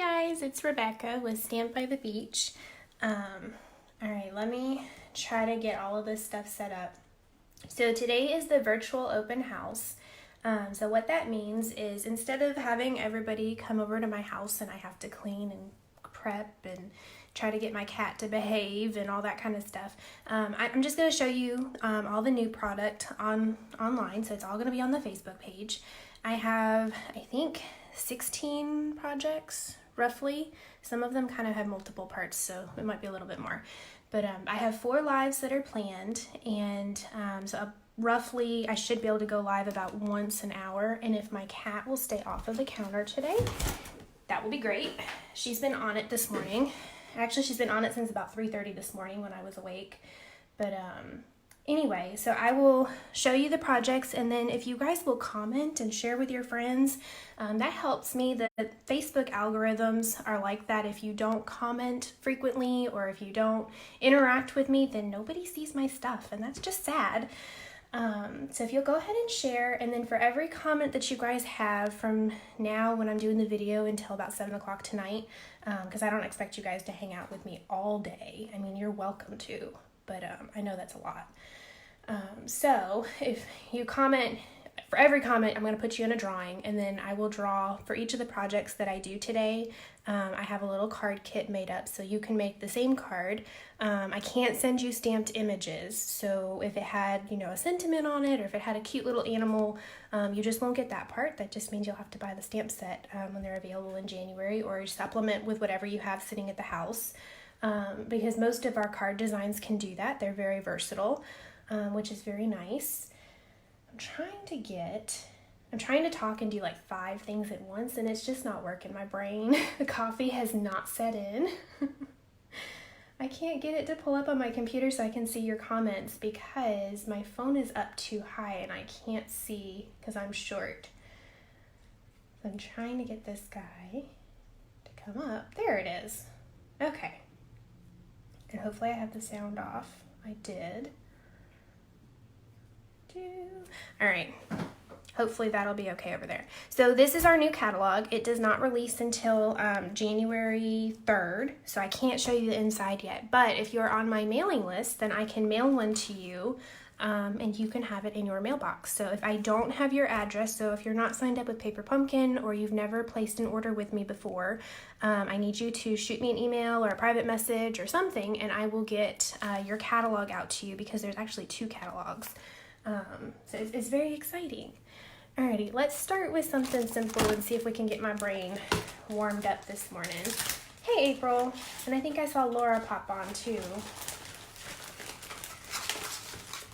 guys, it's Rebecca with Stamp by the Beach. Alright, let me try to get all of this stuff set up. So today is the virtual open house. So what that means is instead of having everybody come over to my house and I have to clean and prep and try to get my cat to behave and all that kind of stuff, I'm just going to show you all the new product online. So it's all going to be on the Facebook page. I have, I think, 16 projects roughly. Some of them kind of have multiple parts, so it might be a little bit more. But I have 4 lives that are planned, and roughly I should be able to go live about once an hour. And if my cat will stay off of the counter today, that will be great. She's been on it this morning. Actually, she's been on it since about 3:30 this morning when I was awake. But anyway, so I will show you the projects, and then if you guys will comment and share with your friends, that helps me. The Facebook algorithms are like that. If you don't comment frequently or if you don't interact with me, then nobody sees my stuff, and that's just sad. So if you'll go ahead and share, and then for every comment that you guys have from now when I'm doing the video until about 7 o'clock tonight, because I don't expect you guys to hang out with me all day. I mean, you're welcome to, but I know that's a lot. So if you comment, for every comment, I'm going to put you in a drawing, and then I will draw for each of the projects that I do today. I have a little card kit made up so you can make the same card. I can't send you stamped images, so if it had, a sentiment on it, or if it had a cute little animal, you just won't get that part. That just means you'll have to buy the stamp set when they're available in January, or supplement with whatever you have sitting at the house, because most of our card designs can do that. They're very versatile, which is very nice. I'm trying to talk and do like 5 things at once, and it's just not working. My brain, the coffee has not set in. I can't get it to pull up on my computer so I can see your comments because my phone is up too high and I can't see because I'm short. So I'm trying to get this guy to come up. There it is. Okay. And hopefully I have the sound off. I did. All right. Hopefully that'll be okay over there. So this is our new catalog. It does not release until January 3rd, so I can't show you the inside yet. But if you're on my mailing list, then I can mail one to you, and you can have it in your mailbox. So if I don't have your address, so if you're not signed up with Paper Pumpkin or you've never placed an order with me before, I need you to shoot me an email or a private message or something, and I will get your catalog out to you because there's actually 2 catalogs. So it's very exciting. Alrighty, let's start with something simple and see if we can get my brain warmed up this morning. Hey, April. And I think I saw Laura pop on too.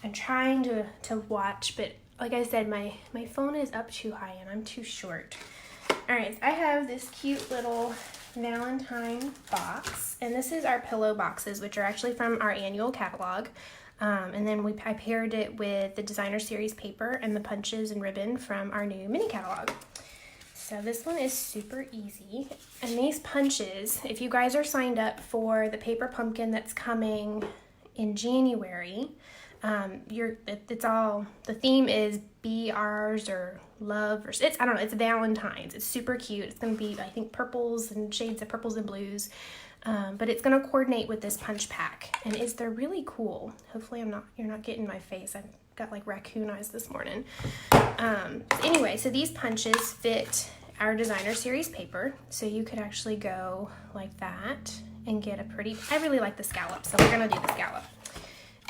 I'm trying to watch, but like I said, my phone is up too high and I'm too short. Alright, I have this cute little Valentine box, and this is our pillow boxes, which are actually from our annual catalog. And then I paired it with the designer series paper and the punches and ribbon from our new mini catalog. So this one is super easy. And these punches, if you guys are signed up for the Paper Pumpkin that's coming in January, the theme is be ours or love, or I don't know, it's Valentine's. It's super cute. It's going to be, I think, purples and shades of purples and blues. But it's going to coordinate with this punch pack, and they're really cool. Hopefully you're not getting my face. I've got like raccoon eyes this morning. Anyway, so these punches fit our designer series paper, so you could actually go like that and get a pretty, I really like the scallop, so we're going to do the scallop.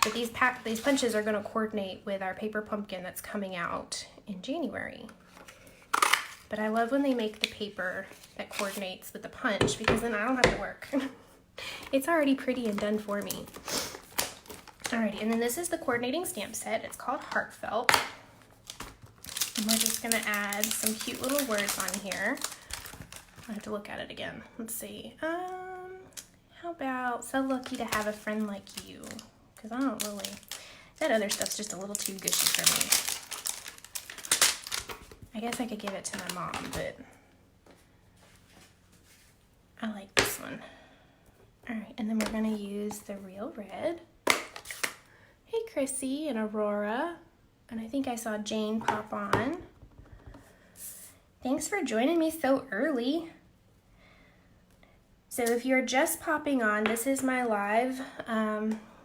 But these punches are going to coordinate with our Paper Pumpkin that's coming out in January. But I love when they make the paper that coordinates with the punch, because then I don't have to work. It's already pretty and done for me. Alrighty, and then this is the coordinating stamp set. It's called Heartfelt. And we're just gonna add some cute little words on here. I have to look at it again. Let's see. How about so lucky to have a friend like you? Because I don't really, that other stuff's just a little too gushy for me. I guess I could give it to my mom, but I like this one. Alright, and then we're going to use the Real Red. Hey, Chrissy and Aurora. And I think I saw Jane pop on. Thanks for joining me so early. So if you're just popping on, this is my live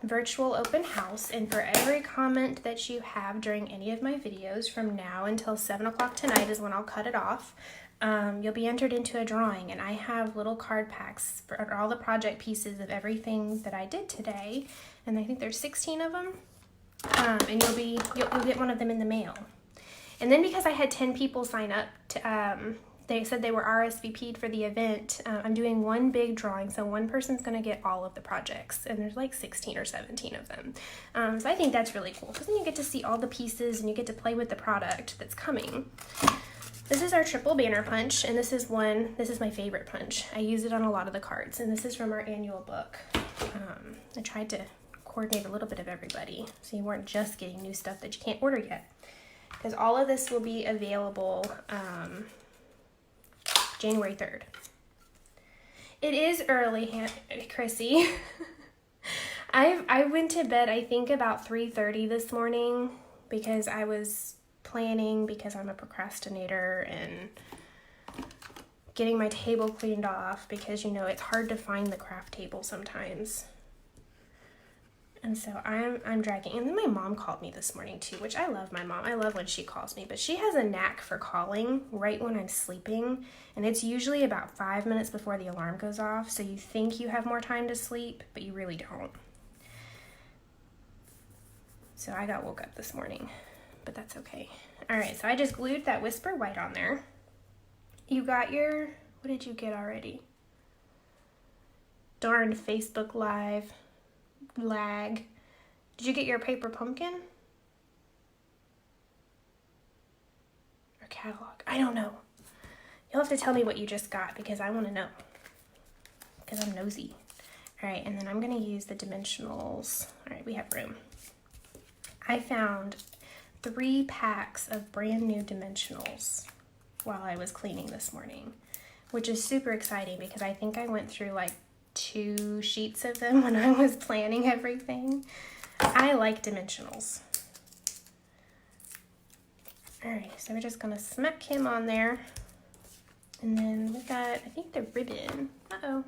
virtual open house, and for every comment that you have during any of my videos from now until 7 o'clock tonight is when I'll cut it off, you'll be entered into a drawing, and I have little card packs for all the project pieces of everything that I did today, and I think there's 16 of them, and you'll get one of them in the mail. And then because I had 10 people sign up to, they said they were RSVP'd for the event, I'm doing one big drawing, so one person's going to get all of the projects, and there's like 16 or 17 of them. So I think that's really cool, because then you get to see all the pieces, and you get to play with the product that's coming. This is our triple banner punch, and this is my favorite punch. I use it on a lot of the cards, and this is from our annual book. I tried to coordinate a little bit of everybody, so you weren't just getting new stuff that you can't order yet, because all of this will be available January 3rd. It is early, Chrissy. I went to bed, I think, about 3:30 this morning because I was planning, because I'm a procrastinator, and getting my table cleaned off because, you know, it's hard to find the craft table sometimes. And so I'm dragging. And then my mom called me this morning too, which I love my mom. I love when she calls me, but she has a knack for calling right when I'm sleeping. And it's usually about 5 minutes before the alarm goes off. So you think you have more time to sleep, but you really don't. So I got woke up this morning, but that's okay. All right, so I just glued that Whisper White on there. You got your, what did you get already? Darn Facebook Live lag. Did you get your paper pumpkin? Or catalog? I don't know. You'll have to tell me what you just got because I want to know. Because I'm nosy. All right, and then I'm going to use the dimensionals. All right, we have room. I found 3 packs of brand new dimensionals while I was cleaning this morning, which is super exciting because I think I went through like 2 sheets of them when I was planning everything. I like dimensionals. All right, so we're just gonna smack him on there. And then we got, I think, the ribbon. Uh-oh.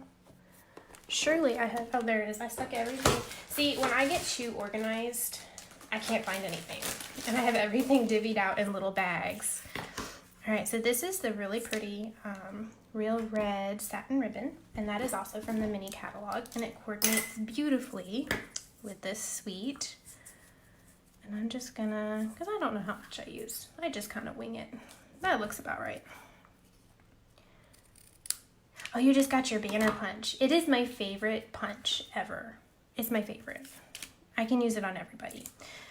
Surely I have, oh, there it is. I stuck everything. See, when I get too organized, I can't find anything. And I have everything divvied out in little bags. All right, so this is the really pretty real red satin ribbon, and that is also from the mini catalog, and it coordinates beautifully with this suite. And I'm just gonna, because I don't know how much I used, I just kind of wing it. That looks about right. Oh, you just got your banner punch. It is my favorite punch ever. It's my favorite. I can use it on everybody.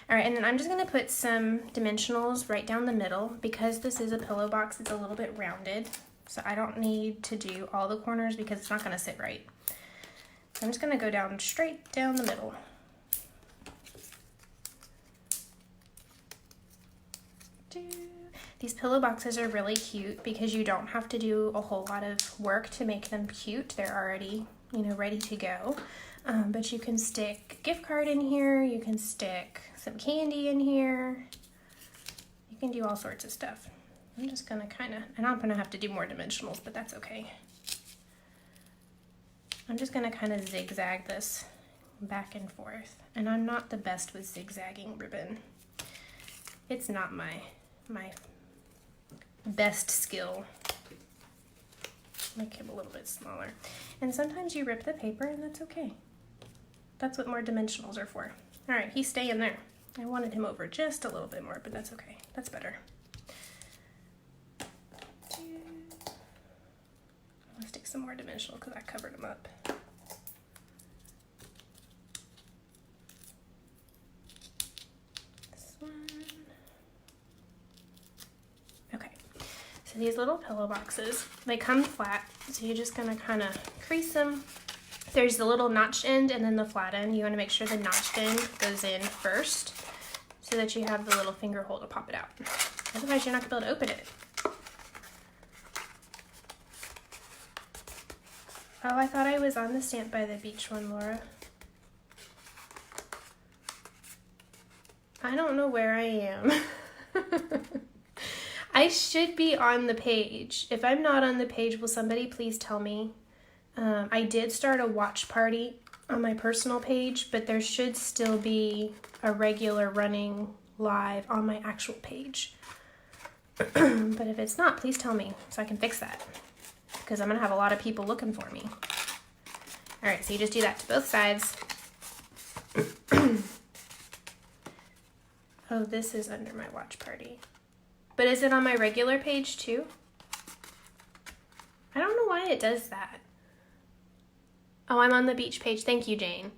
All right, and then I'm just gonna put some dimensionals right down the middle. Because this is a pillow box, it's a little bit rounded, so I don't need to do all the corners because it's not gonna sit right. So I'm just gonna go down straight down the middle. These pillow boxes are really cute because you don't have to do a whole lot of work to make them cute. They're already, you know, ready to go. But you can stick a gift card in here, you can stick some candy in here, you can do all sorts of stuff. I'm just gonna and I'm gonna have to do more dimensionals, but that's okay. I'm just gonna kind of zigzag this back and forth, and I'm not the best with zigzagging ribbon. It's not my best skill. Make him a little bit smaller. And sometimes you rip the paper, and that's okay. That's what more dimensionals are for. All right, he's staying there. I wanted him over just a little bit more, but that's okay. That's better. I'll stick some more dimensional because I covered him up. This one. Okay, so these little pillow boxes, they come flat, so you're just gonna kind of crease them. There's the little notch end and then the flat end. You want to make sure the notched end goes in first so that you have the little finger hole to pop it out. Otherwise, you're not going to be able to open it. Oh, I thought I was on the Stamp by the Beach one, Laura. I don't know where I am. I should be on the page. If I'm not on the page, will somebody please tell me? I did start a watch party on my personal page, but there should still be a regular running live on my actual page. But if it's not, please tell me so I can fix that, because I'm going to have a lot of people looking for me. All right, so you just do that to both sides. Oh, this is under my watch party. But is it on my regular page too? I don't know why it does that. Oh, I'm on the beach page. Thank you, Jane.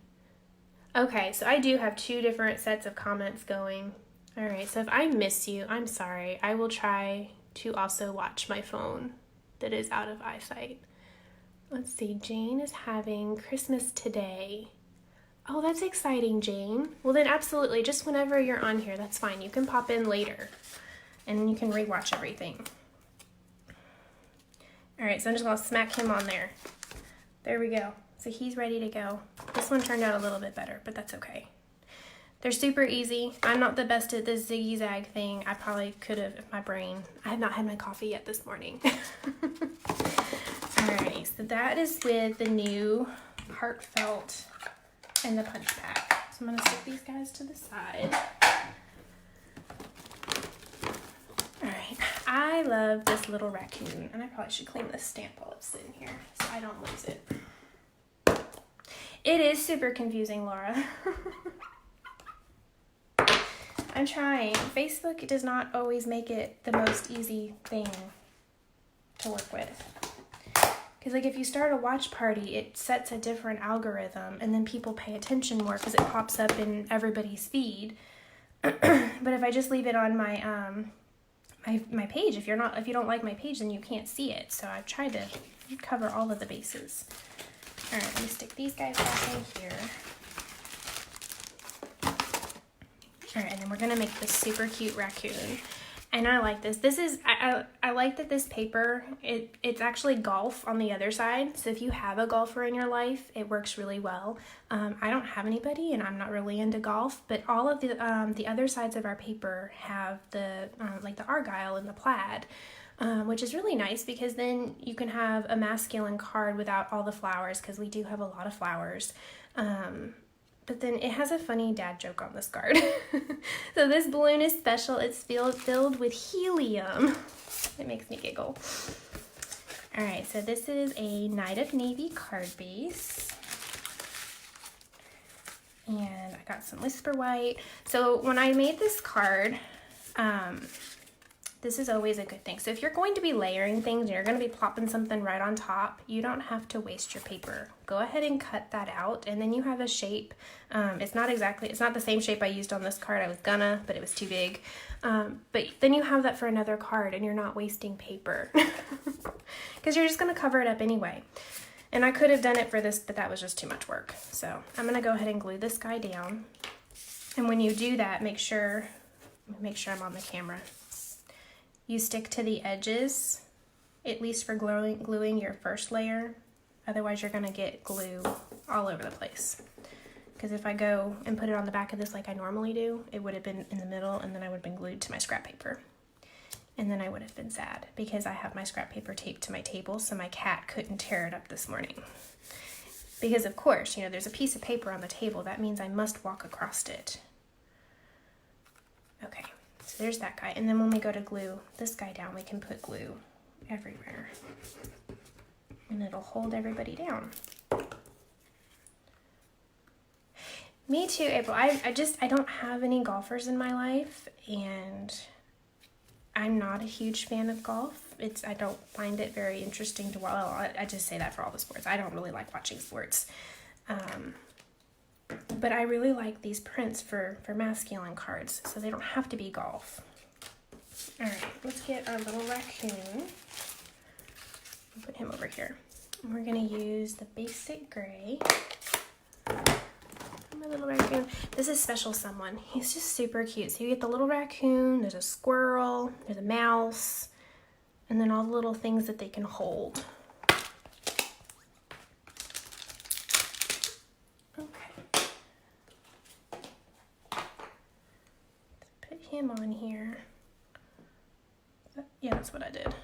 Okay, so I do have 2 different sets of comments going. All right, so if I miss you, I'm sorry. I will try to also watch my phone that is out of eyesight. Let's see, Jane is having Christmas today. Oh, that's exciting, Jane. Well, then absolutely, just whenever you're on here, that's fine. You can pop in later, and you can rewatch everything. All right, so I'm just gonna smack him on there. There we go. So he's ready to go. This one turned out a little bit better, but that's okay. They're super easy. I'm not the best at this ziggy-zag thing. I probably could have if my brain... I have not had my coffee yet this morning. Alright, so that is with the new Heartfelt and the punch pack. So I'm going to set these guys to the side. Alright, I love this little raccoon, and I probably should clean this stamp while it's sitting here so I don't lose it. It is super confusing, Laura. I'm trying. Facebook does not always make it the most easy thing to work with. Because like if you start a watch party, it sets a different algorithm and then people pay attention more because it pops up in everybody's feed. But if I just leave it on my my page, if you don't like my page, then you can't see it. So I've tried to cover all of the bases. All right, let me stick these guys back in here. All right, and then we're gonna make this super cute raccoon. And I like this. This is, I like that this paper, it's actually golf on the other side. So if you have a golfer in your life, it works really well. I don't have anybody and I'm not really into golf, but all of the other sides of our paper have the, like the argyle and the plaid, which is really nice because then you can have a masculine card without all the flowers, because we do have a lot of flowers. But then it has a funny dad joke on this card. So this balloon is special. It's filled with helium. It makes me giggle. All right, so this is a Night of Navy card base. And I got some Whisper White. So when I made this card, this is always a good thing. So if you're going to be layering things and you're going to be plopping something right on top, you don't have to waste your paper. Go ahead and cut that out, and then you have a shape. It's not the same shape I used on this card. I was gonna, but it was too big. But then you have that for another card and you're not wasting paper because you're just going to cover it up anyway. And I could have done it for this, but that was just too much work. So I'm going to go ahead and glue this guy down. And when you do that, make sure I'm on the camera. You stick to the edges, at least for gluing your first layer. Otherwise, you're gonna get glue all over the place. Because if I go and put it on the back of this like I normally do, it would have been in the middle and then I would have been glued to my scrap paper. And then I would have been sad because I have my scrap paper taped to my table so my cat couldn't tear it up this morning. Because of course, you know, there's a piece of paper on the table. That means I must walk across it. Okay. So there's that guy. And then when we go to glue this guy down, we can put glue everywhere. And it'll hold everybody down. Me too, April. I don't have any golfers in my life, and I'm not a huge fan of golf. I don't find it very interesting to watch. Well, I just say that for all the sports. I don't really like watching sports. But I really like these prints for masculine cards, so they don't have to be golf. All right, let's get our little raccoon. Put him over here. And we're gonna use the basic gray. My little raccoon. This is Special Someone. He's just super cute. So you get the little raccoon, there's a squirrel, there's a mouse, and then all the little things that they can hold. Him on here. Yeah, that's what I did.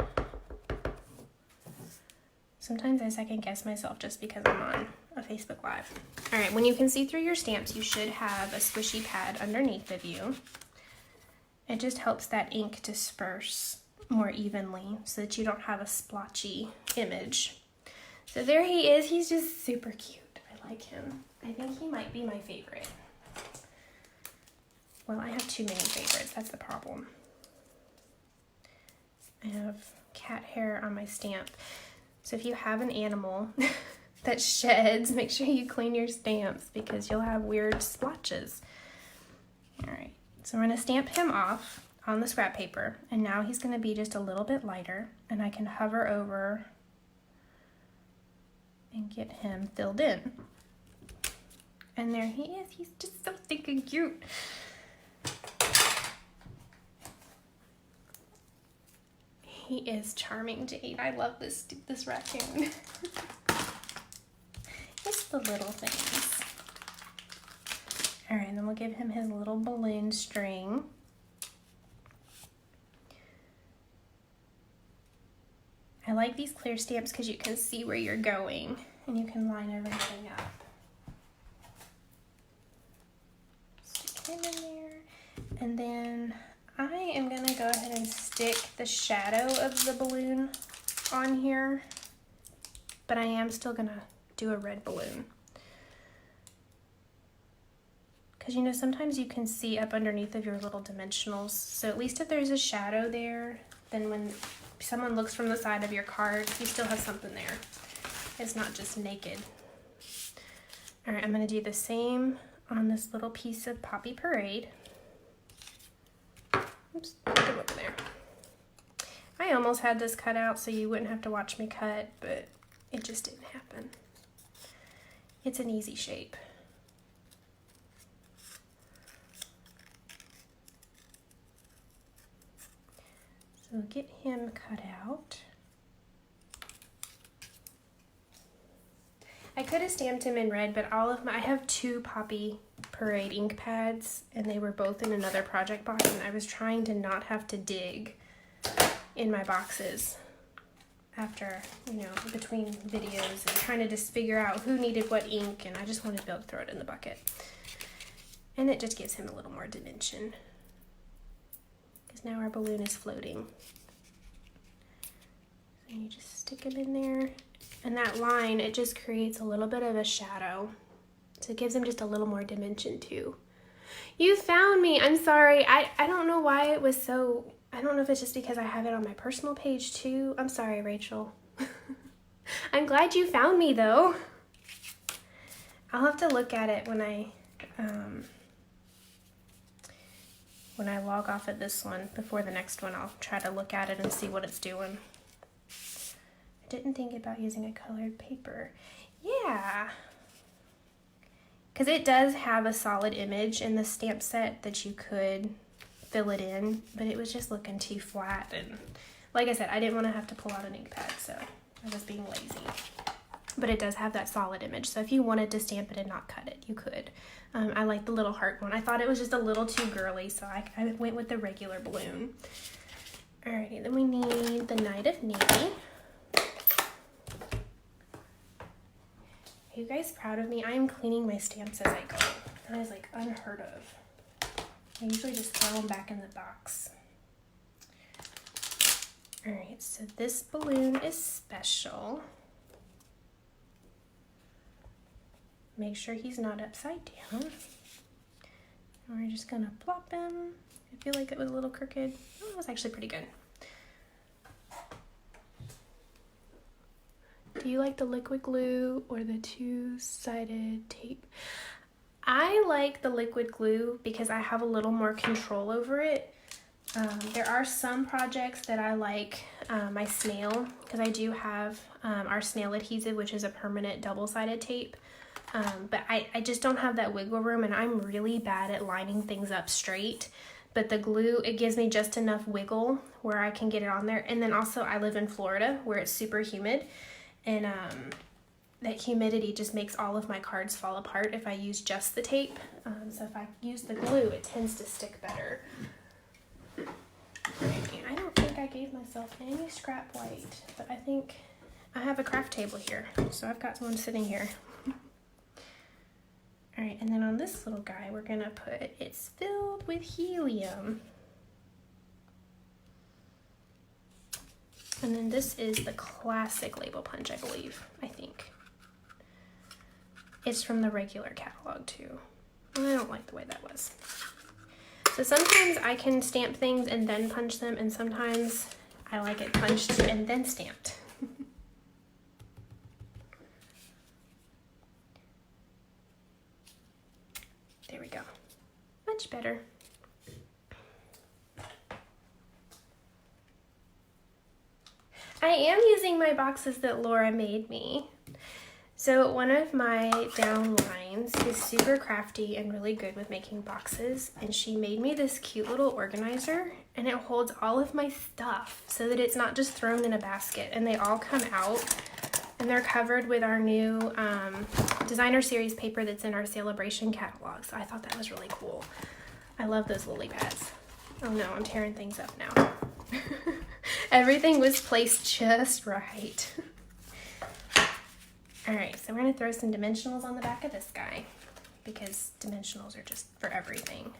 Sometimes I second guess myself just because I'm on a Facebook Live. All right, when you can see through your stamps, you should have a squishy pad underneath of you. It just helps that ink disperse more evenly so that you don't have a splotchy image. So there he is. He's just super cute. I like him. I think he might be my favorite. Well, I have too many favorites. That's the problem. I have cat hair on my stamp. So if you have an animal that sheds, make sure you clean your stamps because you'll have weird splotches. All right, so we're gonna stamp him off on the scrap paper, and now he's gonna be just a little bit lighter, and I can hover over and get him filled in. And there he is. He's just so stinking cute. He is charming to eat. I love this raccoon. Just the little things. All right, and then we'll give him his little balloon string. I like these clear stamps because you can see where you're going and you can line everything up. Stick him in there. And then I am going to go ahead and stick the shadow of the balloon on here, but I am still going to do a red balloon. Because, you know, sometimes you can see up underneath of your little dimensionals, so at least if there's a shadow there, then when someone looks from the side of your card, you still have something there. It's not just naked. All right, I'm going to do the same on this little piece of Poppy Parade. Oops, put it over there. I almost had this cut out so you wouldn't have to watch me cut, but it just didn't happen. It's an easy shape. So get him cut out. I could have stamped him in red, but I have 2 Poppy Parade ink pads, and they were both in another project box, and I was trying to not have to dig in my boxes after, you know, between videos and trying to just figure out who needed what ink, and I just wanted to be able to throw it in the bucket. And it just gives him a little more dimension, because now our balloon is floating. So you just stick it in there. And that line, it just creates a little bit of a shadow. So it gives him just a little more dimension too. You found me. I'm sorry. I don't know why it was so, I don't know if it's just because I have it on my personal page too. I'm sorry, Rachel. I'm glad you found me though. I'll have to look at it when I log off at this one. Before the next one, I'll try to look at it and see what it's doing. Didn't think about using a colored paper. Yeah, because it does have a solid image in the stamp set that you could fill it in, but it was just looking too flat, and like I said, I didn't want to have to pull out an ink pad, so I was being lazy. But it does have that solid image, so if you wanted to stamp it and not cut it, you could. I like the little heart one. I thought it was just a little too girly, so I went with the regular balloon. Alrighty, then we need the Knight of Navy. Are you guys proud of me? I am cleaning my stamps as I go. That is like unheard of. I usually just throw them back in the box. Alright, so this balloon is special. Make sure he's not upside down. And we're just gonna plop him. I feel like it was a little crooked. Oh, it was actually pretty good. Do you like the liquid glue or the 2-sided tape? I like the liquid glue because I have a little more control over it. There are some projects that I like my snail, because I do have our snail adhesive, which is a permanent double-sided tape. But I just don't have that wiggle room, and I'm really bad at lining things up straight. But the glue, it gives me just enough wiggle where I can get it on there. And then also I live in Florida where it's super humid. And that humidity just makes all of my cards fall apart if I use just the tape. So if I use the glue, it tends to stick better. I don't think I gave myself any scrap white, but I think I have a craft table here, so I've got one sitting here. All right, and then on this little guy, we're gonna put, it's filled with helium. And then this is the classic label punch, I believe, I think. It's from the regular catalog too. I don't like the way that was. So sometimes I can stamp things and then punch them, and sometimes I like it punched and then stamped. There we go. Much better. I am using my boxes that Laura made me. So one of my downlines is super crafty and really good with making boxes, and she made me this cute little organizer, and it holds all of my stuff so that it's not just thrown in a basket, and they all come out, and they're covered with our new designer series paper that's in our celebration catalog. So I thought that was really cool. I love those lily pads. Oh no, I'm tearing things up now. Everything was placed just right. All right, so we're gonna throw some dimensionals on the back of this guy because dimensionals are just for everything.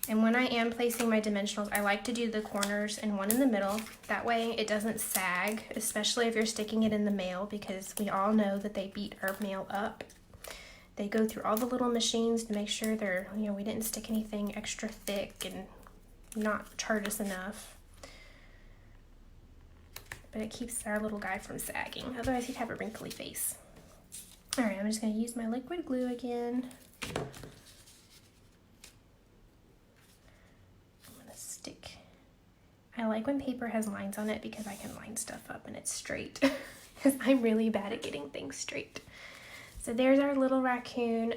And when I am placing my dimensionals, I like to do the corners and one in the middle. That way it doesn't sag, especially if you're sticking it in the mail, because we all know that they beat our mail up. They go through all the little machines to make sure they're, you know, we didn't stick anything extra thick and not charge us enough. But it keeps our little guy from sagging. Otherwise he'd have a wrinkly face. All right, I'm just gonna use my liquid glue again. I'm gonna stick. I like when paper has lines on it because I can line stuff up and it's straight. Because I'm really bad at getting things straight. So there's our little raccoon.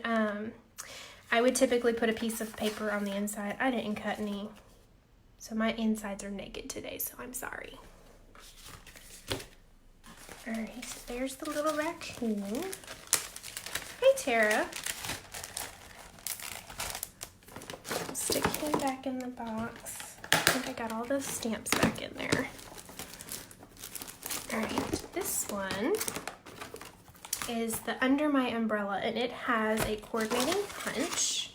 I would typically put a piece of paper on the inside. I didn't cut any. So my insides are naked today, so I'm sorry. All right, so there's the little raccoon. Hey, Tara. I'll stick him back in the box. I think I got all those stamps back in there. All right, this one is the Under My Umbrella, and it has a coordinating punch.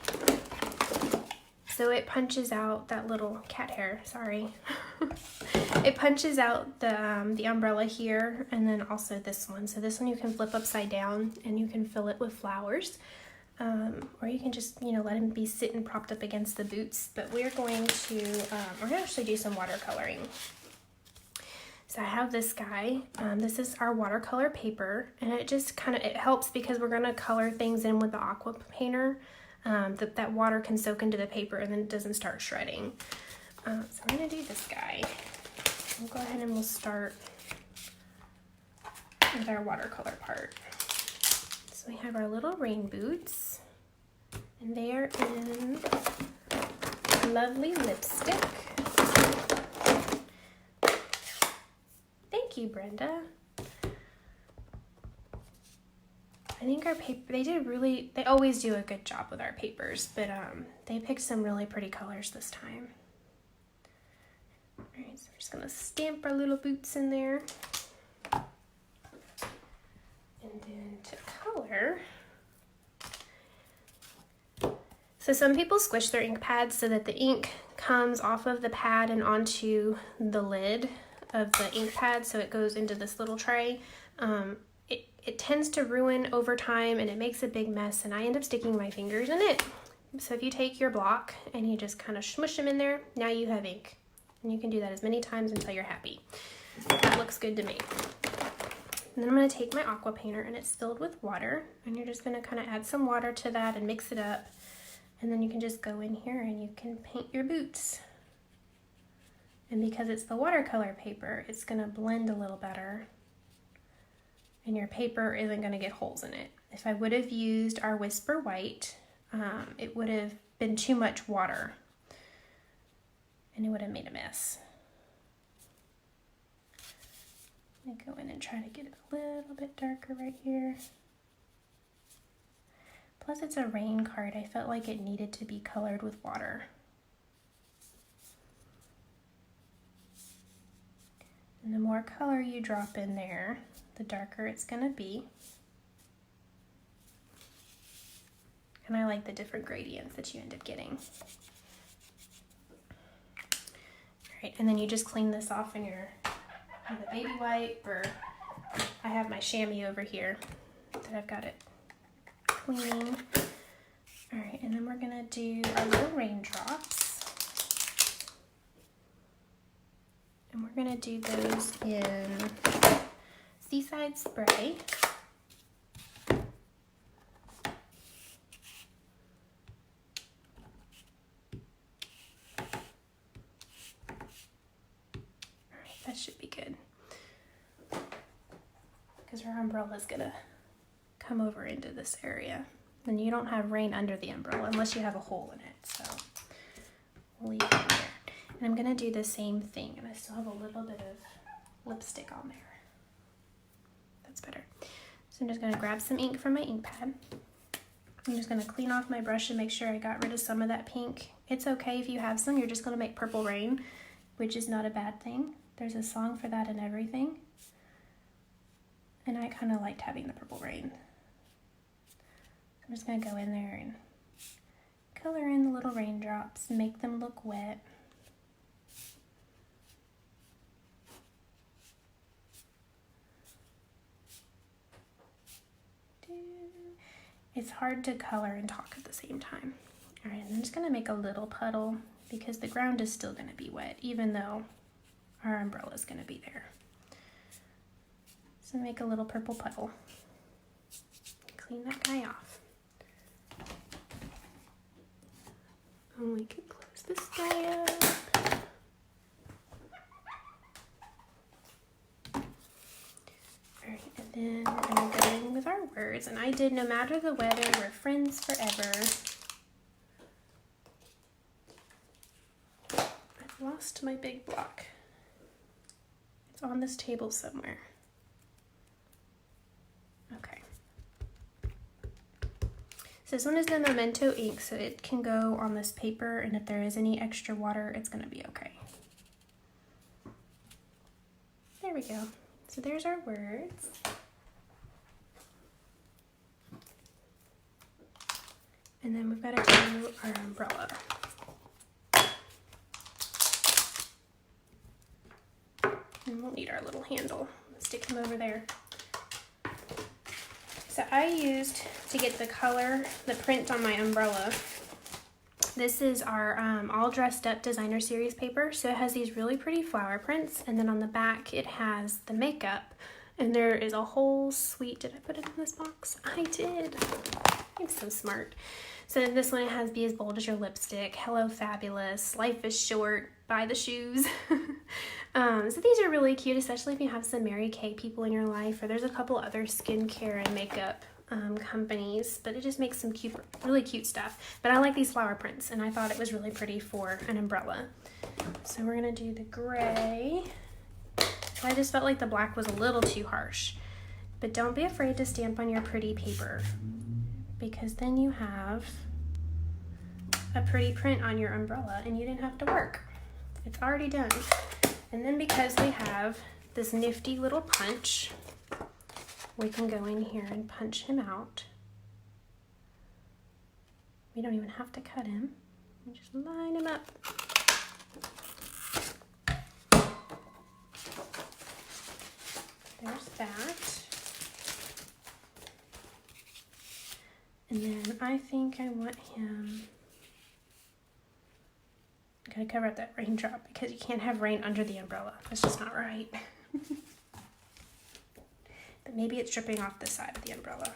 So it punches out that little cat hair, sorry. It punches out the umbrella here, and then also this one. So this one you can flip upside down and you can fill it with flowers. Or you can just, you know, let him be sitting propped up against the boots. But we're going to actually do some watercoloring. So I have this guy. This is our watercolor paper, and it just kind of, it helps because we're gonna color things in with the aqua painter. That water can soak into the paper and then it doesn't start shredding. So we're gonna do this guy. We'll go ahead and we'll start with our watercolor part. So we have our little rain boots, and they are in lovely lipstick. Thank you, Brenda. I think our paper, they always do a good job with our papers, but they picked some really pretty colors this time. All right, so we're just gonna stamp our little boots in there. And then to color. So some people squish their ink pads so that the ink comes off of the pad and onto the lid of the ink pad, so it goes into this little tray. It tends to ruin over time and it makes a big mess, and I end up sticking my fingers in it. So if you take your block and you just kind of smush them in there, now you have ink. And you can do that as many times until you're happy. That looks good to me. And then I'm going to take my aqua painter, and it's filled with water, and you're just going to kind of add some water to that and mix it up. And then you can just go in here and you can paint your boots. And because it's the watercolor paper, it's going to blend a little better. And your paper isn't going to get holes in it. If I would have used our Whisper White, it would have been too much water and it would have made a mess. I'm going to go in and try to get it a little bit darker right here. Plus it's a rain card. I felt like it needed to be colored with water. And the more color you drop in there, the darker it's gonna be. And I like the different gradients that you end up getting. All right, and then you just clean this off in your with a baby wipe, or I have my chamois over here that I've got it cleaning. All right, and then we're gonna do our little raindrops. And we're gonna do those in Seaside Spray. That should be good, because our umbrella is gonna come over into this area. And you don't have rain under the umbrella unless you have a hole in it, so we'll leave it there. And I'm gonna do the same thing, and I still have a little bit of lipstick on there. That's better. So I'm just gonna grab some ink from my ink pad. I'm just gonna clean off my brush and make sure I got rid of some of that pink. It's okay if you have some, you're just gonna make purple rain, which is not a bad thing. There's a song for that and everything. And I kind of liked having the purple rain. I'm just going to go in there and color in the little raindrops, make them look wet. It's hard to color and talk at the same time. All right, I'm just going to make a little puddle because the ground is still going to be wet, even though our umbrella is going to be there. So make a little purple puddle. Clean that guy off. And we can close this guy up. Alright, and then we're going to go in with our words. And I did no matter the weather, we're friends forever. I've lost my big block. It's on this table somewhere. Okay. So this one is the Memento ink, so it can go on this paper, and if there is any extra water, it's going to be okay. There we go. So there's our words. And then we've got to do our umbrella. And we'll need our little handle. Stick him over there. So I used, to get the color, the print on my umbrella, this is our All Dressed Up Designer Series paper. So it has these really pretty flower prints, and then on the back it has the makeup. And there is a whole suite. Did I put it in this box? I did. I'm so smart. So this one, it has Be As Bold As Your Lipstick, Hello Fabulous, Life Is Short, Buy the Shoes. So these are really cute, especially if you have some Mary Kay people in your life, or there's a couple other skincare and makeup companies, but it just makes some cute, really cute stuff. But I like these flower prints, and I thought it was really pretty for an umbrella. So we're gonna do the gray. I just felt like the black was a little too harsh, but don't be afraid to stamp on your pretty paper, because then you have a pretty print on your umbrella and you didn't have to work. It's already done. And then because we have this nifty little punch, we can go in here and punch him out. We don't even have to cut him. We just line him up. There's that. And then I think I want him, I gotta cover up that raindrop because you can't have rain under the umbrella. That's just not right. But maybe it's dripping off the side of the umbrella.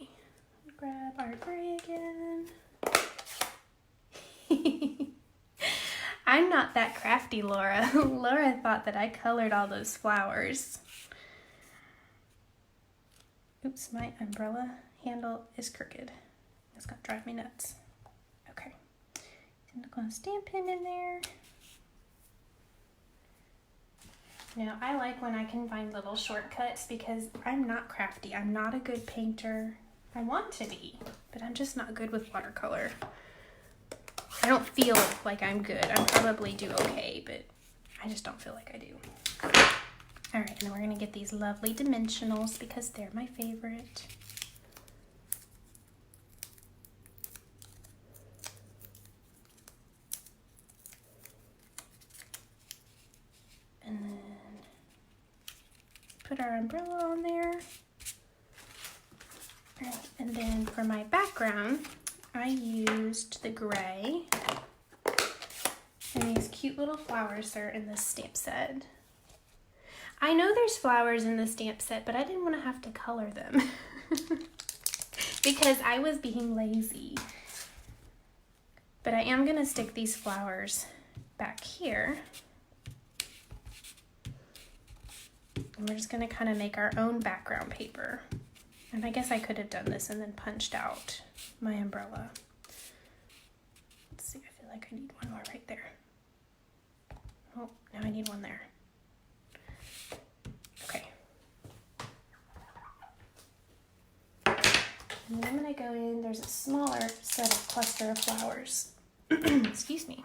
Alrighty, grab our gray again. I'm not that crafty, Laura. Laura thought that I colored all those flowers. Oops, my umbrella handle is crooked. That's gonna drive me nuts. Okay, I'm gonna stamp him in there. Now, I like when I can find little shortcuts because I'm not crafty. I'm not a good painter. I want to be, but I'm just not good with watercolor. I don't feel like I'm good. I probably do okay, but I just don't feel like I do. All right, and then we're gonna get these lovely dimensionals because they're my favorite. And then put our umbrella on there. All right, and then for my background, I used the gray and these cute little flowers that are in this stamp set. I know there's flowers in the stamp set, but I didn't want to have to color them because I was being lazy. But I am gonna stick these flowers back here. And we're just gonna kind of make our own background paper. And I guess I could have done this and then punched out my umbrella. Let's see, I feel like I need one more right there. Oh, now I need one there. Okay. And then I'm gonna go in, there's a smaller set of cluster of flowers. Excuse me.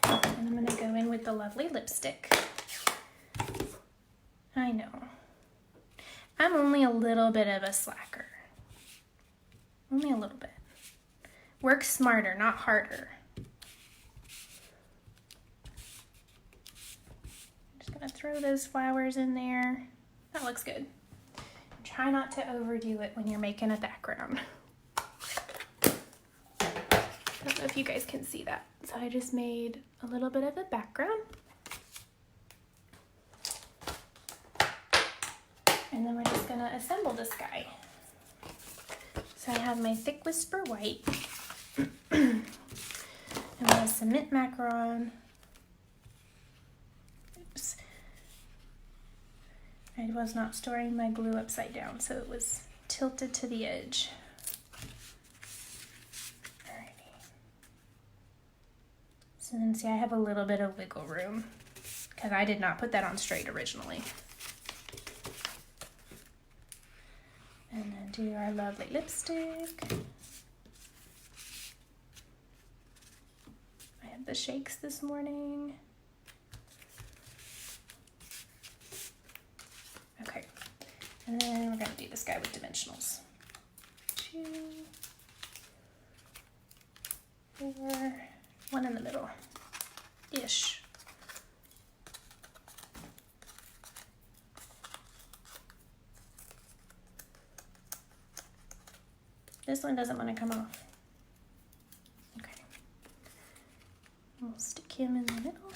And I'm gonna go in with the lovely lipstick. I know. I'm only a little bit of a slacker. Only a little bit. Work smarter, not harder. I'm just gonna throw those flowers in there. That looks good. Try not to overdo it when you're making a background. I don't know if you guys can see that. So I just made a little bit of a background. And then we're just gonna assemble this guy. So I have my Thick Whisper White. And my cement macaron. Oops. I was not storing my glue upside down, so it was tilted to the edge. Alrighty. So then see, I have a little bit of wiggle room because I did not put that on straight originally. And then do our lovely lipstick. I had the shakes this morning. Okay, and then we're gonna do this guy with dimensionals. 2, 4, 1 in the middle, ish. This one doesn't want to come off. Okay. We'll stick him in the middle.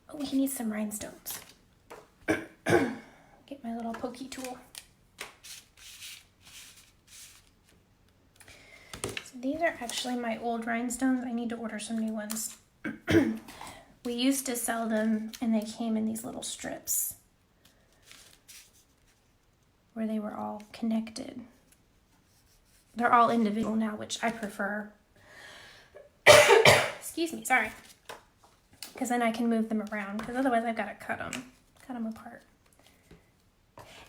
Oh, he needs some rhinestones. Get my little pokey tool. So these are actually my old rhinestones. I need to order some new ones. We used to sell them and they came in these little strips where they were all connected. They're all individual now, which I prefer. Excuse me, sorry. Because then I can move them around, because otherwise I've got to cut them apart.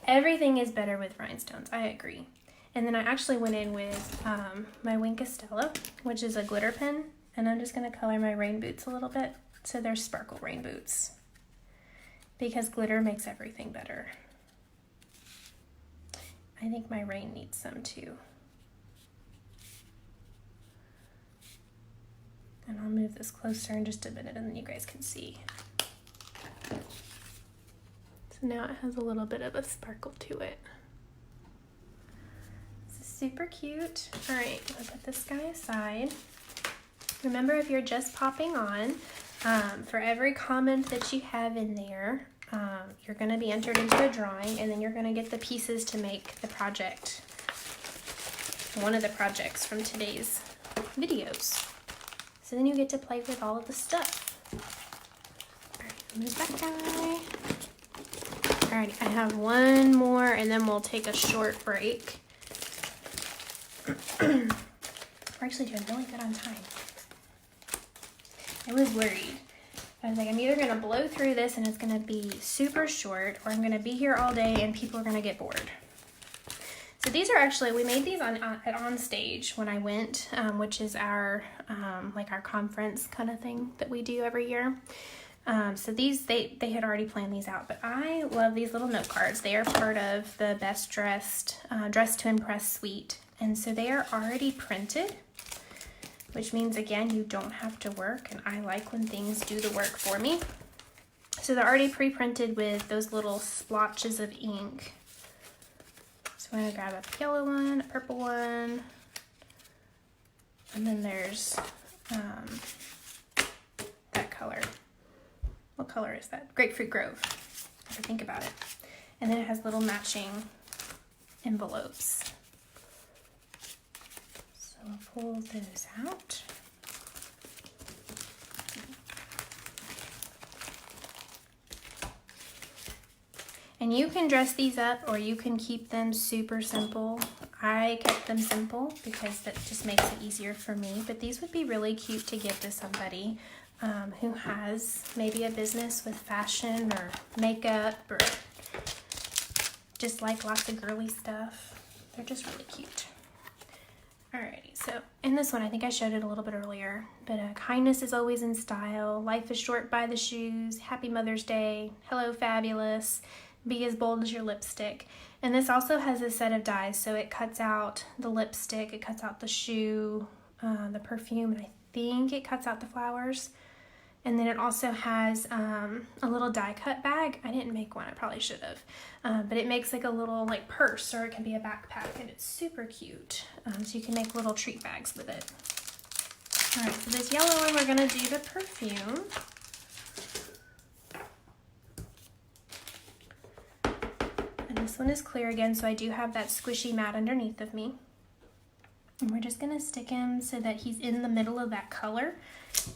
Everything is better with rhinestones, I agree. And then I actually went in with my Wink Estella, which is a glitter pen, and I'm just going to color my rain boots a little bit, so they're sparkle rain boots. Because glitter makes everything better. I think my rain needs some too. And I'll move this closer in just a minute and then you guys can see. So now it has a little bit of a sparkle to it. This is super cute. All right, I'll put this guy aside. Remember, if you're just popping on, for every comment that you have in there, you're gonna be entered into a drawing and then you're gonna get the pieces to make the project. One of the projects from today's videos. So then you get to play with all of the stuff. Alright, move that guy. Alright, I have one more and then we'll take a short break. We're actually doing really good on time. I was worried. I was like, I'm either gonna blow through this and it's gonna be super short, or I'm gonna be here all day and people are gonna get bored. So these are actually, we made these on stage when I went, which is our like our conference kind of thing that we do every year. So these, they had already planned these out, but I love these little note cards. They are part of the Best Dressed, Dress to Impress suite. And so they are already printed, which means, again, you don't have to work. And I like when things do the work for me. So they're already pre-printed with those little splotches of ink. So I'm gonna grab a yellow one, a purple one, and then there's that color. What color is that? Grapefruit Grove, if I think about it. And then it has little matching envelopes. So I'll pull those out. And you can dress these up or you can keep them super simple. I kept them simple because that just makes it easier for me. But these would be really cute to give to somebody who has maybe a business with fashion or makeup or just like lots of girly stuff. They're just really cute. Alrighty, so in this one, I think I showed it a little bit earlier, but kindness is always in style. Life is short by the shoes. Happy Mother's Day. Hello, fabulous. Be as bold as your lipstick. And this also has a set of dies, so it cuts out the lipstick, it cuts out the shoe, the perfume, and I think it cuts out the flowers. And then it also has a little die cut bag. I didn't make one, I probably should have. But it makes like a little like purse, or it can be a backpack, and it's super cute. So you can make little treat bags with it. All right, so this yellow one, we're gonna do the perfume. And this one is clear again, so I do have that squishy mat underneath of me. And we're just gonna stick him so that he's in the middle of that color.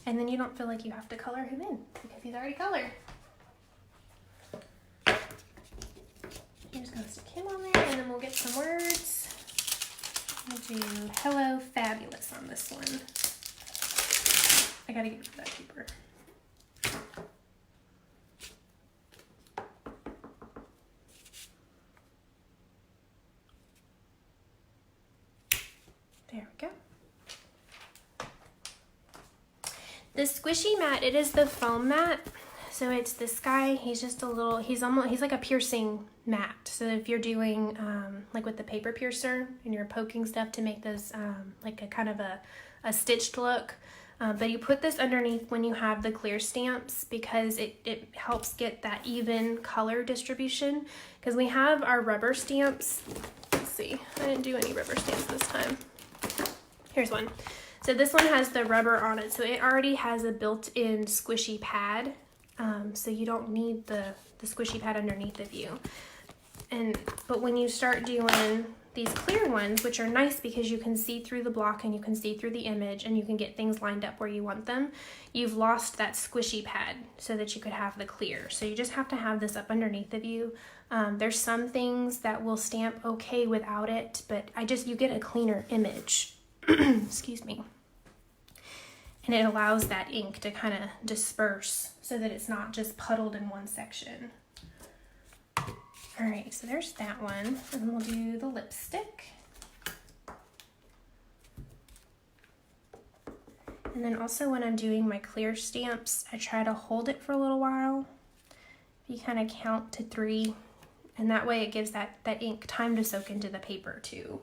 And then you don't feel like you have to color him in because he's already colored. I'm just gonna stick him on there and then we'll get some words. We'll do hello fabulous on this one. I gotta get rid of that paper. There we go. The squishy mat, it is the foam mat. So it's this guy, he's just a little, he's like a piercing mat. So if you're doing like with the paper piercer and you're poking stuff to make those like a kind of a stitched look. But you put this underneath when you have the clear stamps because it helps get that even color distribution. Because we have our rubber stamps. Let's see, I didn't do any rubber stamps this time. Here's one. So this one has the rubber on it, so it already has a built-in squishy pad, so you don't need the squishy pad underneath of you. But when you start doing these clear ones, which are nice because you can see through the block and you can see through the image and you can get things lined up where you want them, you've lost that squishy pad so that you could have the clear. So you just have to have this up underneath of you. There's some things that will stamp okay without it, but you get a cleaner image. Excuse me. And it allows that ink to kind of disperse so that it's not just puddled in one section. All right, so there's that one. And then we'll do the lipstick. And then also when I'm doing my clear stamps, I try to hold it for a little while. You kind of count to 3, and that way it gives that ink time to soak into the paper too.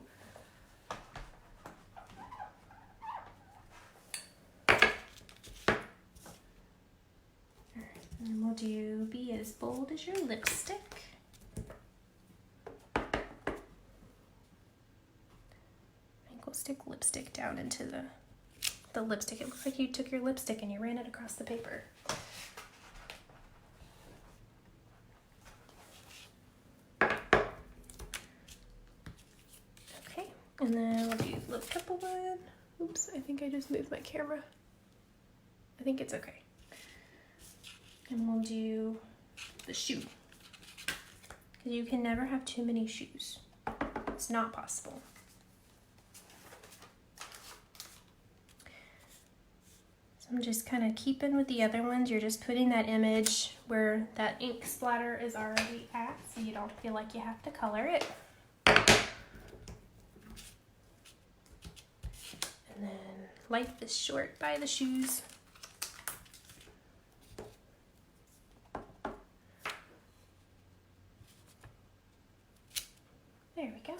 And we'll do be as bold as your lipstick. I think we'll stick lipstick down into the lipstick. It looks like you took your lipstick and you ran it across the paper. Okay, and then we'll do the purple one. Oops, I think I just moved my camera. I think it's okay. And we'll do the shoe. Because you can never have too many shoes. It's not possible. So I'm just kind of keeping with the other ones. You're just putting that image where that ink splatter is already at, so you don't feel like you have to color it. then life is short, buy the shoes. There we go.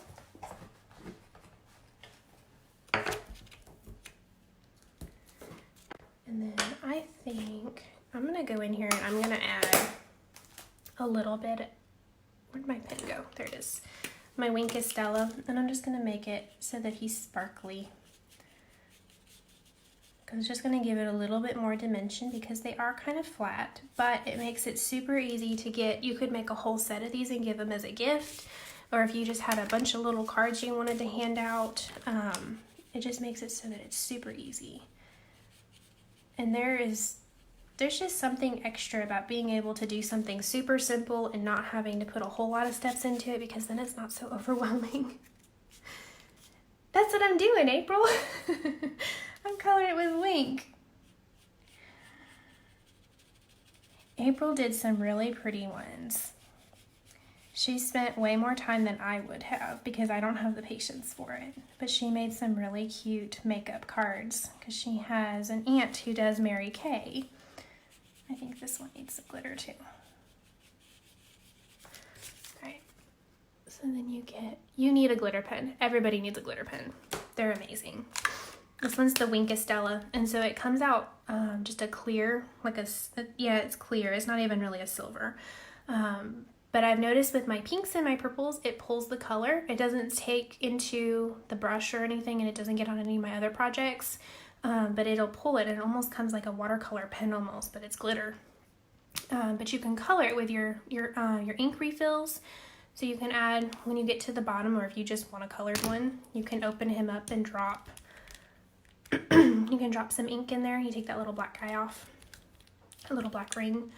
And then I think I'm gonna go in here and I'm gonna add a little bit, where'd my pen go? There it is. My Wink Estella, and I'm just gonna make it so that he's sparkly. Because it's just gonna give it a little bit more dimension because they are kind of flat, but it makes it super easy to get. You could make a whole set of these and give them as a gift, or if you just had a bunch of little cards you wanted to hand out, it just makes it so that it's super easy. And there's just something extra about being able to do something super simple and not having to put a whole lot of steps into it, because then it's not so overwhelming. That's what I'm doing, April. I'm coloring it with Wink. April did some really pretty ones. She spent way more time than I would have because I don't have the patience for it. But she made some really cute makeup cards because she has an aunt who does Mary Kay. I think this one needs some glitter too. Alright, so then you need a glitter pen. Everybody needs a glitter pen. They're amazing. This one's the Wink Estella, and so it comes out just a clear, yeah, it's clear. It's not even really a silver. But I've noticed with my pinks and my purples, it pulls the color. It doesn't take into the brush or anything, and it doesn't get on any of my other projects. But it'll pull it, and it almost comes like a watercolor pen almost, but it's glitter. But you can color it with your ink refills. So you can add, when you get to the bottom, or if you just want a colored one, you can open him up and drop, you can drop some ink in there. You take that little black guy off, a little black ring,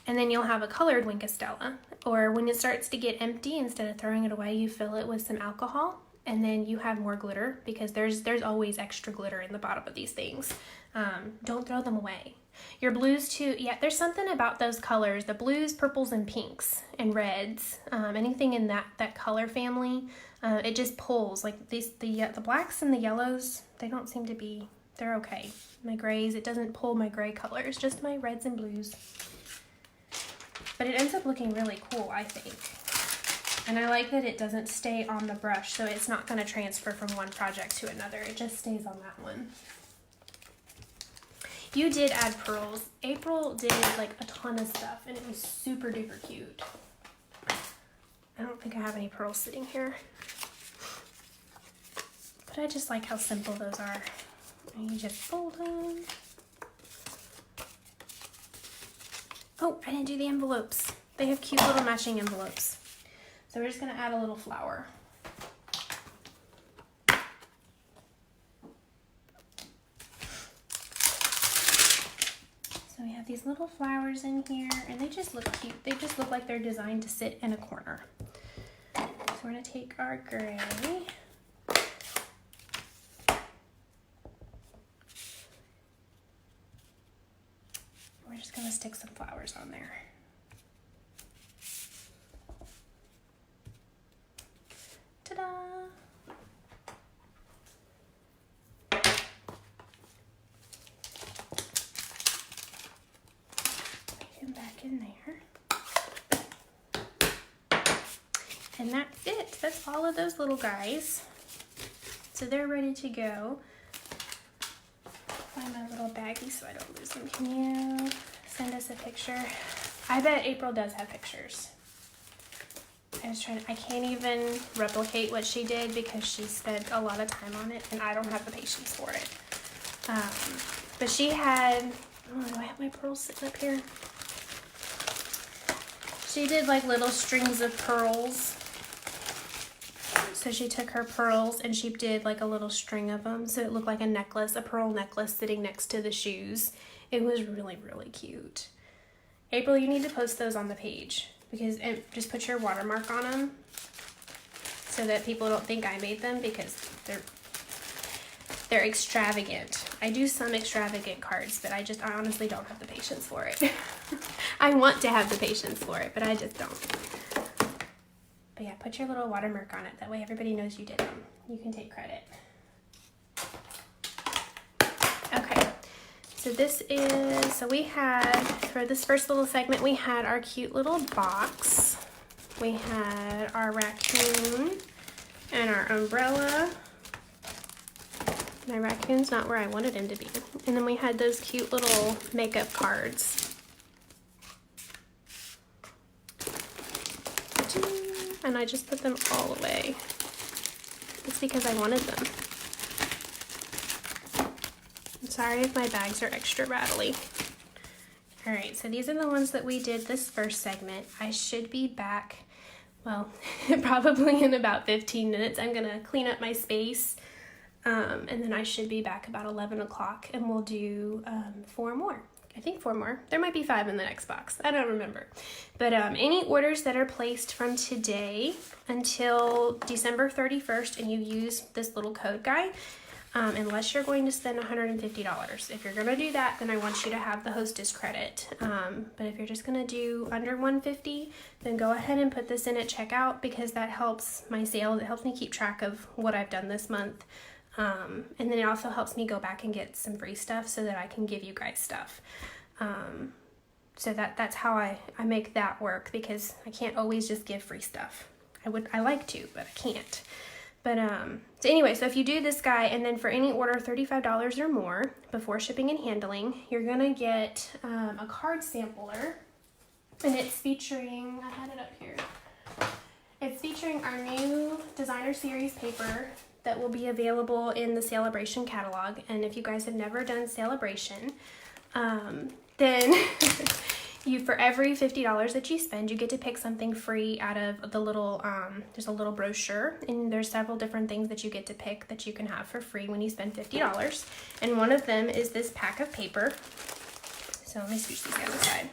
and then you'll have a colored Wink Estella. Or when it starts to get empty, instead of throwing it away, you fill it with some alcohol. And then you have more glitter, because there's always extra glitter in the bottom of these things. Don't throw them away. Your blues too, yeah, there's something about those colors, the blues, purples, and pinks, and reds, anything in that color family, it just pulls. Like the blacks and the yellows, they don't seem to be, they're okay. My grays, it doesn't pull my gray colors, just my reds and blues. But it ends up looking really cool, I think. And I like that it doesn't stay on the brush, so it's not going to transfer from one project to another. It just stays on that one. You did add pearls. April did like a ton of stuff, and it was super duper cute. I don't think I have any pearls sitting here. But I just like how simple those are. And you just fold them. Oh, I didn't do the envelopes. They have cute little matching envelopes. So we're just going to add a little flower. So we have these little flowers in here, and they just look cute. They just look like they're designed to sit in a corner. So we're going to take our gray. We're just going to stick some flowers on there. Ta-da! Put him back in there. And that's it. That's all of those little guys. So they're ready to go. Find my little baggie so I don't lose them. Can you send us a picture? I bet April does have pictures. I can't even replicate what she did because she spent a lot of time on it, and I don't have the patience for it. But she had, oh, do I have my pearls sitting up here? She did like little strings of pearls. So she took her pearls and she did like a little string of them, so it looked like a necklace, a pearl necklace sitting next to the shoes. It was really, really cute. April, you need to post those on the page, because just put your watermark on them so that people don't think I made them, because they're extravagant. I do some extravagant cards, but I honestly don't have the patience for it. I want to have the patience for it, but I just don't. But yeah, put your little watermark on it. That way everybody knows you did them. You can take credit. So this is, so we had, for this first little segment, we had our cute little box. We had our raccoon and our umbrella. My raccoon's not where I wanted him to be. And then we had those cute little makeup cards. And I just put them all away. It's because I wanted them. I'm sorry if my bags are extra rattly. All right, so these are the ones that we did this first segment. I should be back, well, probably in about 15 minutes. I'm gonna clean up my space. And then I should be back about 11 o'clock and we'll do 4 more. I think 4 more. There might be 5 in the next box. I don't remember. But any orders that are placed from today until December 31st and you use this little code guide, unless you're going to spend $150. If you're going to do that, then I want you to have the hostess credit. But if you're just going to do under $150, then go ahead and put this in at checkout because that helps my sales. It helps me keep track of what I've done this month. And then it also helps me go back and get some free stuff so that I can give you guys stuff. So that's how I make that work because I can't always just give free stuff. I like to, but I can't. But so anyway, so if you do this guy and then for any order $35 or more before shipping and handling, you're gonna get a card sampler, and it's featuring, I had it up here. It's featuring our new designer series paper that will be available in the Celebration catalog. And if you guys have never done Celebration, then you, for every $50 that you spend, you get to pick something free out of the little, there's a little brochure, and there's several different things that you get to pick that you can have for free when you spend $50. And one of them is this pack of paper. So let me switch these guys aside.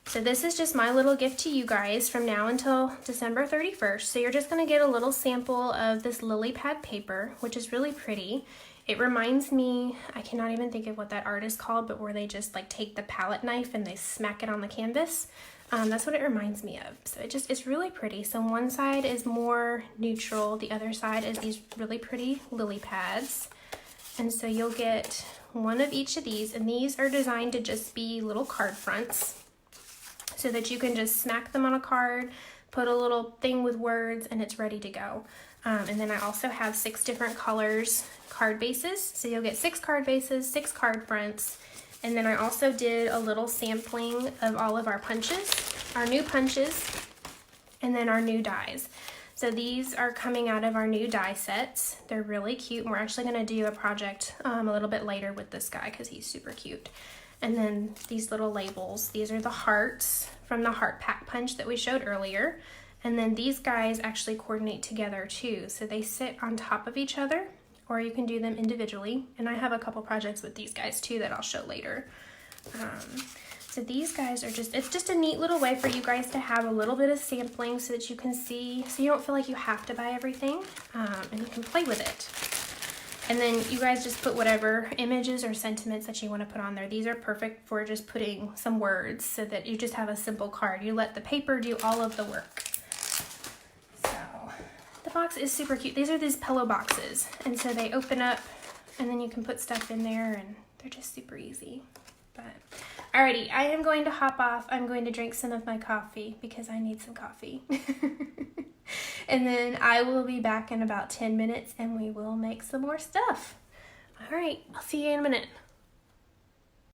So this is just my little gift to you guys from now until December 31st. So you're just gonna get a little sample of this lily pad paper, which is really pretty. It reminds me, I cannot even think of what that art is called, but where they just like take the palette knife and they smack it on the canvas. That's what it reminds me of. So it's really pretty. So one side is more neutral, the other side is these really pretty lily pads. And so you'll get one of each of these, and these are designed to just be little card fronts so that you can just smack them on a card, put a little thing with words, and it's ready to go. And then I also have 6 different colors card bases. So you'll get 6 card bases, 6 card fronts. And then I also did a little sampling of all of our punches, our new punches, and then our new dies. So these are coming out of our new die sets. They're really cute. And we're actually gonna do a project a little bit later with this guy because he's super cute. And then these little labels, these are the hearts from the heart pack punch that we showed earlier. And then these guys actually coordinate together too. So they sit on top of each other, or you can do them individually. And I have a couple projects with these guys too that I'll show later. So these guys are just, it's just a neat little way for you guys to have a little bit of sampling so that you can see, so you don't feel like you have to buy everything, and you can play with it. And then you guys just put whatever images or sentiments that you want to put on there. These are perfect for just putting some words so that you just have a simple card. You let the paper do all of the work. So the box is super cute. These are these pillow boxes. And so they open up and then you can put stuff in there and they're just super easy. But alrighty, I am going to hop off. I'm going to drink some of my coffee because I need some coffee. And then I will be back in about 10 minutes and we will make some more stuff. All right, I'll see you in a minute.